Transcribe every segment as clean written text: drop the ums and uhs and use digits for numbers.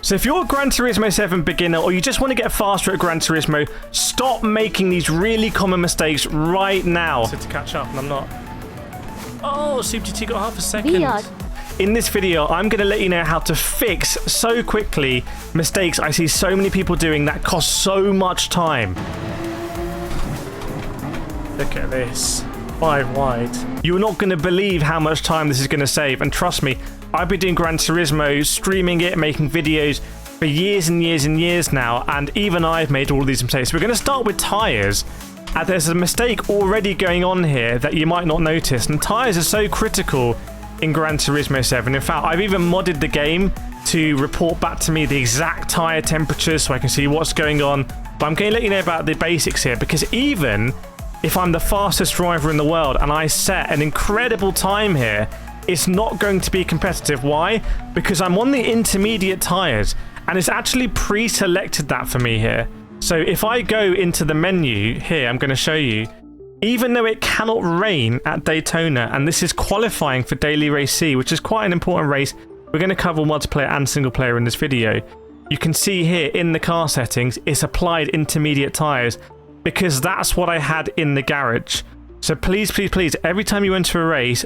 So if you're a Gran Turismo 7 beginner or you just want to get faster at Gran Turismo, stop making these really common mistakes right now. So to catch up, and I'm not. Oh, Super GT got half a second. In this video, I'm going to let you know how to fix so quickly mistakes I see so many people doing that cost so much time. Look at this. 5 wide. You're not going to believe how much time this is going to save, and trust me, I've been doing Gran Turismo, streaming it, making videos for years and years and years now, and even I've made all these mistakes. We're going to start with tyres. There's a mistake already going on here that you might not notice, and tyres are so critical in Gran Turismo 7. In fact, I've even modded the game to report back to me the exact tyre temperatures so I can see what's going on. But I'm going to let you know about the basics here, because even if I'm the fastest driver in the world and I set an incredible time here, it's not going to be competitive. Why? Because I'm on the intermediate tyres, and it's actually pre-selected that for me here. So if I go into the menu here, I'm going to show you, even though it cannot rain at Daytona, and this is qualifying for Daily Race C, which is quite an important race, we're going to cover multiplayer and single player in this video. You can see here in the car settings, it's applied intermediate tyres, because that's what I had in the garage. So please, please, please, every time you enter a race,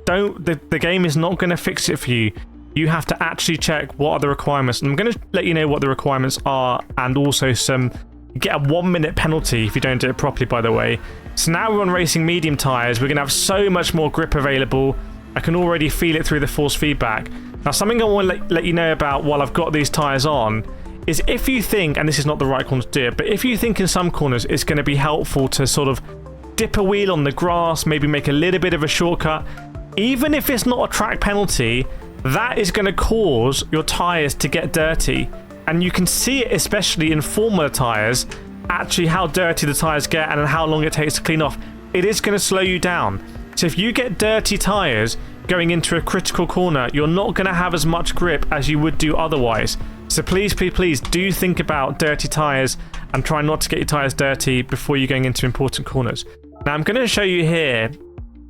the game is not going to fix it for you. You have to actually check what are the requirements. And I'm going to let you know what the requirements are, and also you get a 1-minute penalty if you don't do it properly, by the way. So now we're on racing medium tyres. We're going to have so much more grip available. I can already feel it through the force feedback. Now, something I want to let you know about while I've got these tyres on is if you think, and this is not the right corner to do it, but if you think in some corners it's going to be helpful to sort of dip a wheel on the grass, maybe make a little bit of a shortcut, even if it's not a track penalty, that is going to cause your tyres to get dirty. And you can see it especially in Formula tyres, actually how dirty the tyres get and how long it takes to clean off. It is going to slow you down. So if you get dirty tyres going into a critical corner, you're not going to have as much grip as you would do otherwise. So please, please, please do think about dirty tyres and try not to get your tyres dirty before you're going into important corners. Now I'm going to show you here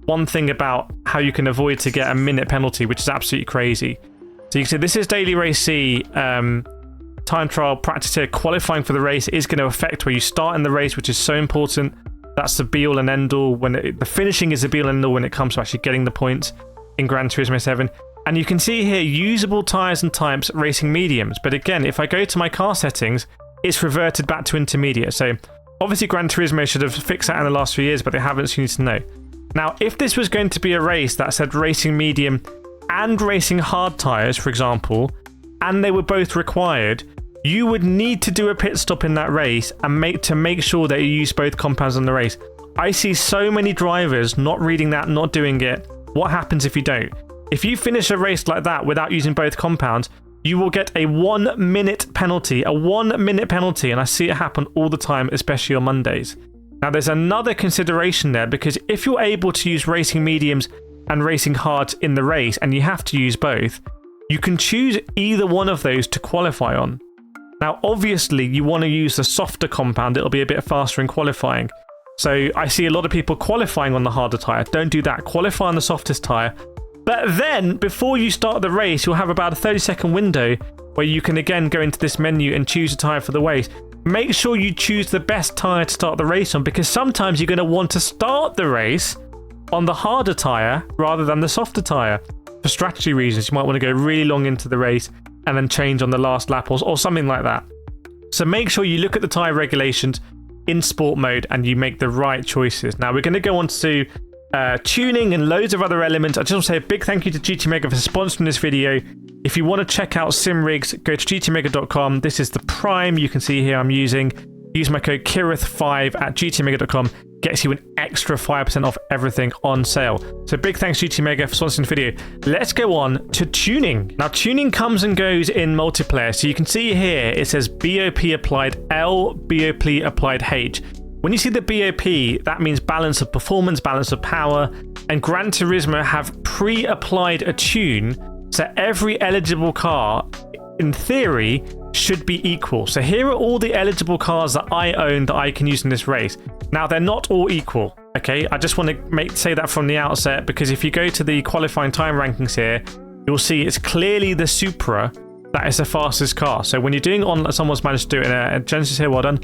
one thing about how you can avoid to get a minute penalty, which is absolutely crazy. So you can see this is Daily Race C, time trial practice here. Qualifying for the race is going to affect where you start in the race, which is so important. That's the be all and end all. The finishing is the be all and end all when it comes to actually getting the points in Gran Turismo 7. And you can see here usable tyres and types, racing mediums. But again, if I go to my car settings, it's reverted back to intermediate. So obviously Gran Turismo should have fixed that in the last few years, but they haven't, so you need to know. Now, if this was going to be a race that said racing medium and racing hard tyres, for example, and they were both required, you would need to do a pit stop in that race and make sure that you use both compounds in the race. I see so many drivers not reading that, not doing it. What happens if you don't? If you finish a race like that without using both compounds, you will get a 1-minute penalty, and I see it happen all the time, especially on Mondays. Now, there's another consideration there, because if you're able to use racing mediums and racing hards in the race, and you have to use both, you can choose either one of those to qualify on. Now, obviously, you want to use the softer compound. It'll be a bit faster in qualifying. So I see a lot of people qualifying on the harder tyre. Don't do that. Qualify on the softest tyre. But then, before you start the race, you'll have about a 30-second window where you can again go into this menu and choose a tyre for the race. Make sure you choose the best tyre to start the race on, because sometimes you're going to want to start the race on the harder tyre rather than the softer tyre. For strategy reasons, you might want to go really long into the race and then change on the last lap or something like that. So make sure you look at the tyre regulations in sport mode and you make the right choices. Now we're going to go on to tuning and loads of other elements. I just want to say a big thank you to GT Mega for sponsoring this video. If you want to check out sim rigs, go to gtmega.com. This is the Prime you can see here I'm using. Use my code Kireth5 at gtmega.com. Gets you an extra 5% off everything on sale. So big thanks GT Mega for sponsoring the video. Let's go on to tuning. Now tuning comes and goes in multiplayer. So you can see here it says BOP applied L, BOP applied H. When you see the BOP, that means balance of performance, balance of power, and Gran Turismo have pre-applied a tune, so every eligible car, in theory, should be equal. So here are all the eligible cars that I own that I can use in this race. Now, they're not all equal, okay? I just want to say that from the outset, because if you go to the qualifying time rankings here, you'll see it's clearly the Supra that is the fastest car. So when you're doing on, someone's managed to do it in a Genesis here, well done.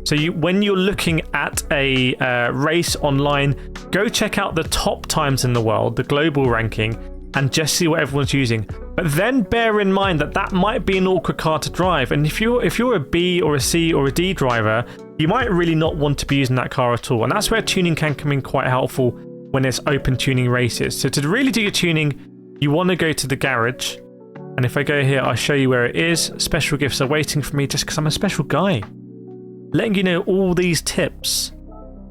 So when you're looking at a race online, go check out the top times in the world, the global ranking, and just see what everyone's using. But then bear in mind that that might be an awkward car to drive. And if you're a B or a C or a D driver, you might really not want to be using that car at all. And that's where tuning can come in quite helpful when it's open tuning races. So to really do your tuning, you want to go to the garage. And if I go here, I'll show you where it is. Special gifts are waiting for me just because I'm a special guy. Letting you know all these tips.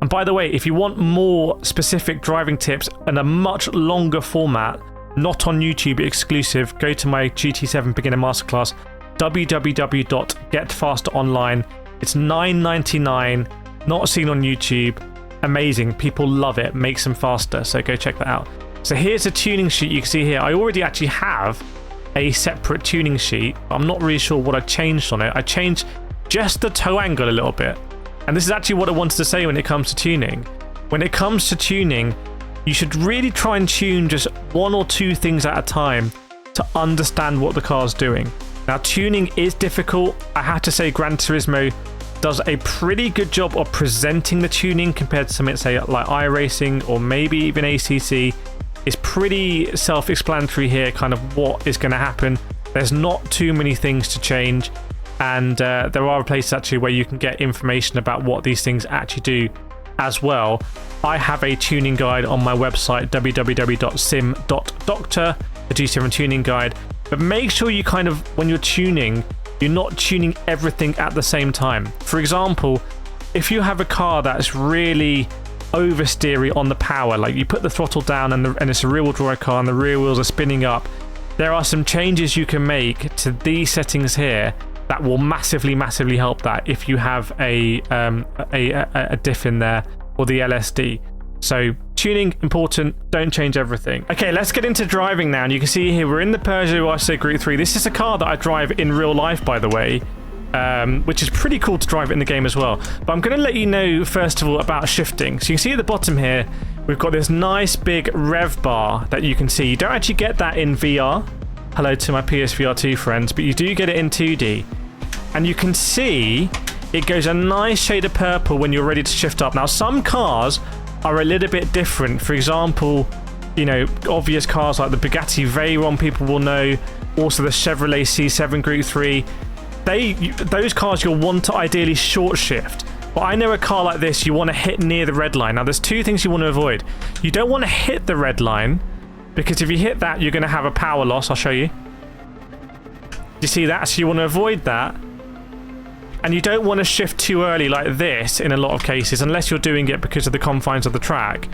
And by the way, if you want more specific driving tips and a much longer format, not on YouTube exclusive, go to my GT7 Beginner Masterclass, www.getfasteronline. It's $9.99, not seen on YouTube. Amazing, people love it, makes them faster, so go check that out. So here's a tuning sheet you can see here. I already actually have a separate tuning sheet. I'm not really sure what I changed on it. I changed just the toe angle a little bit. And this is actually what I wanted to say when it comes to tuning. When it comes to tuning, you should really try and tune just one or two things at a time to understand what the car's doing. Now, tuning is difficult. I have to say Gran Turismo does a pretty good job of presenting the tuning compared to something, say, like iRacing or maybe even ACC. It's pretty self-explanatory here, kind of what is going to happen. There's not too many things to change. And there are places actually where you can get information about what these things actually do as well. I have a tuning guide on my website, www.sim.doctor, the G7 tuning guide. But make sure you kind of, when you're tuning, you're not tuning everything at the same time. For example, if you have a car that's really oversteery on the power, like you put the throttle down and it's a rear-wheel drive car and the rear wheels are spinning up, there are some changes you can make to these settings here that will massively help that if you have a diff in there or the LSD. So tuning, important, don't change everything. Okay, let's get into driving now. And you can see here, we're in the Peugeot RC Group 3. This is a car that I drive in real life, by the way, which is pretty cool to drive it in the game as well. But I'm going to let you know, first of all, about shifting. So you can see at the bottom here, we've got this nice big rev bar that you can see. You don't actually get that in VR. Hello to my PSVR 2 friends, but you do get it in 2D. And you can see it goes a nice shade of purple when you're ready to shift up. Now, some cars are a little bit different. For example, you know, obvious cars like the Bugatti Veyron, people will know. Also the Chevrolet C7 Group 3. Those cars you'll want to ideally short shift. But I know a car like this, you want to hit near the red line. Now, there's two things you want to avoid. You don't want to hit the red line, because if you hit that, you're going to have a power loss. I'll show you. You see that? So you want to avoid that. And you don't want to shift too early like this in a lot of cases, unless you're doing it because of the confines of the track,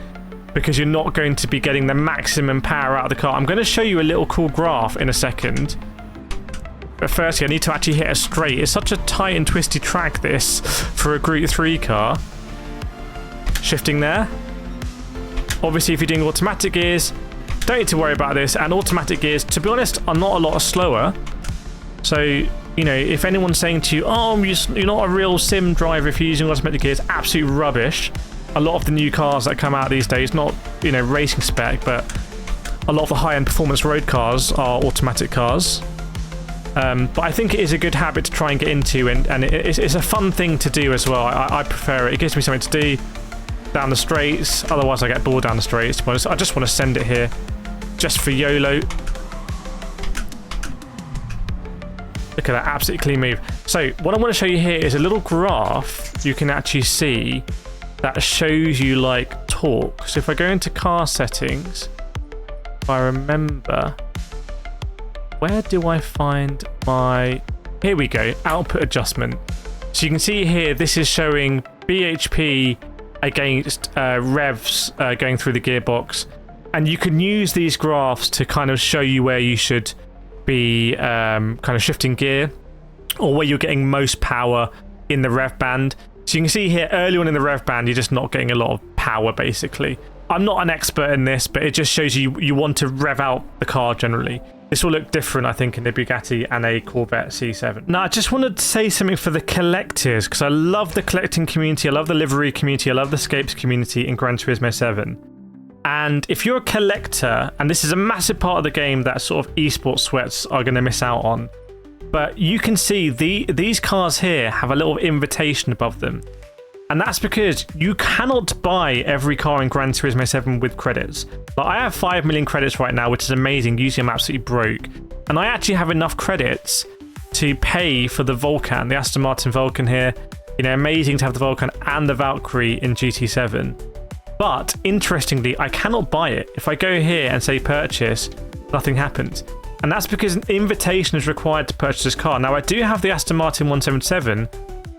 because you're not going to be getting the maximum power out of the car. I'm going to show you a little cool graph in a second. But firstly, I need to actually hit a straight. It's such a tight and twisty track, this, for a Group 3 car. Shifting there. Obviously, if you're doing automatic gears, don't need to worry about this. And automatic gears, to be honest, are not a lot slower. So, you know, if anyone's saying to you, oh, you're not a real sim driver if you're using automatic gears, absolute rubbish. A lot of the new cars that come out these days, not, you know, racing spec, but a lot of the high-end performance road cars are automatic cars. But I think it is a good habit to try and get into, and it's a fun thing to do as well. I prefer it. It gives me something to do down the straights. Otherwise, I get bored down the straights. But I just want to send it here just for YOLO. Look at that, absolutely clean move. So what I want to show you here is a little graph you can actually see that shows you like torque. So if I go into car settings, if I remember, where do I find my... Here we go, output adjustment. So you can see here, this is showing BHP against revs going through the gearbox. And you can use these graphs to kind of show you where you should be kind of shifting gear, or where you're getting most power in the rev band. So you can see here, early on in the rev band, you're just not getting a lot of power, basically. I'm not an expert in this, but it just shows you want to rev out the car generally. This will look different, I think, in the Bugatti and a Corvette C7. Now, I just wanted to say something for the collectors, because I love the collecting community, I love the livery community, I love the Scapes community in Gran Turismo 7. And if you're a collector, and this is a massive part of the game that sort of esports sweats are going to miss out on, But you can see these cars here have a little invitation above them. And that's because you cannot buy every car in Gran Turismo 7 with credits. Like, I have 5 million credits right now, which is amazing. Usually I'm absolutely broke. And I actually have enough credits to pay for the Vulcan, the Aston Martin Vulcan here. You know, amazing to have the Vulcan and the Valkyrie in GT7. But interestingly, I cannot buy it. If I go here and say purchase, nothing happens. And that's because an invitation is required to purchase this car. Now, I do have the Aston Martin 177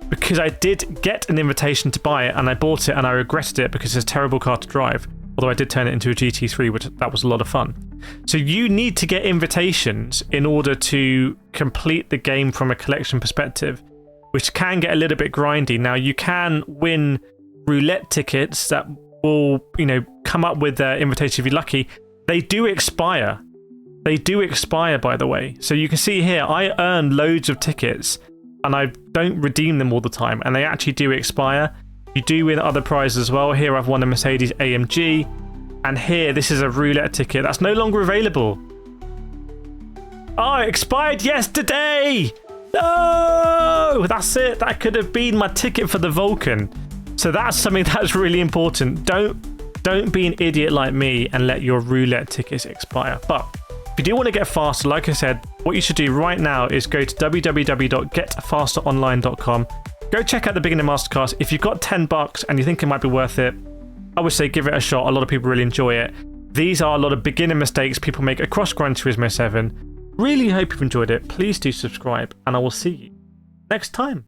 because I did get an invitation to buy it and I bought it and I regretted it because it's a terrible car to drive. Although I did turn it into a GT3, which that was a lot of fun. So you need to get invitations in order to complete the game from a collection perspective, which can get a little bit grindy. Now, you can win roulette tickets that will, you know, come up with the invitation if you're lucky. They do expire. They do expire, by the way. So you can see here, I earn loads of tickets and I don't redeem them all the time, and they actually do expire. You do win other prizes as well. Here I've won a Mercedes AMG, and here this is a roulette ticket that's no longer available. Oh, it expired yesterday! No! That's it. That could have been my ticket for the Vulcan. So that's something that's really important. Don't be an idiot like me and let your roulette tickets expire. But if you do want to get faster, like I said, what you should do right now is go to www.getfasteronline.com. Go check out the beginner masterclass. If you've got $10 and you think it might be worth it, I would say give it a shot. A lot of people really enjoy it. These are a lot of beginner mistakes people make across Gran Turismo 7. Really hope you've enjoyed it. Please do subscribe, and I will see you next time.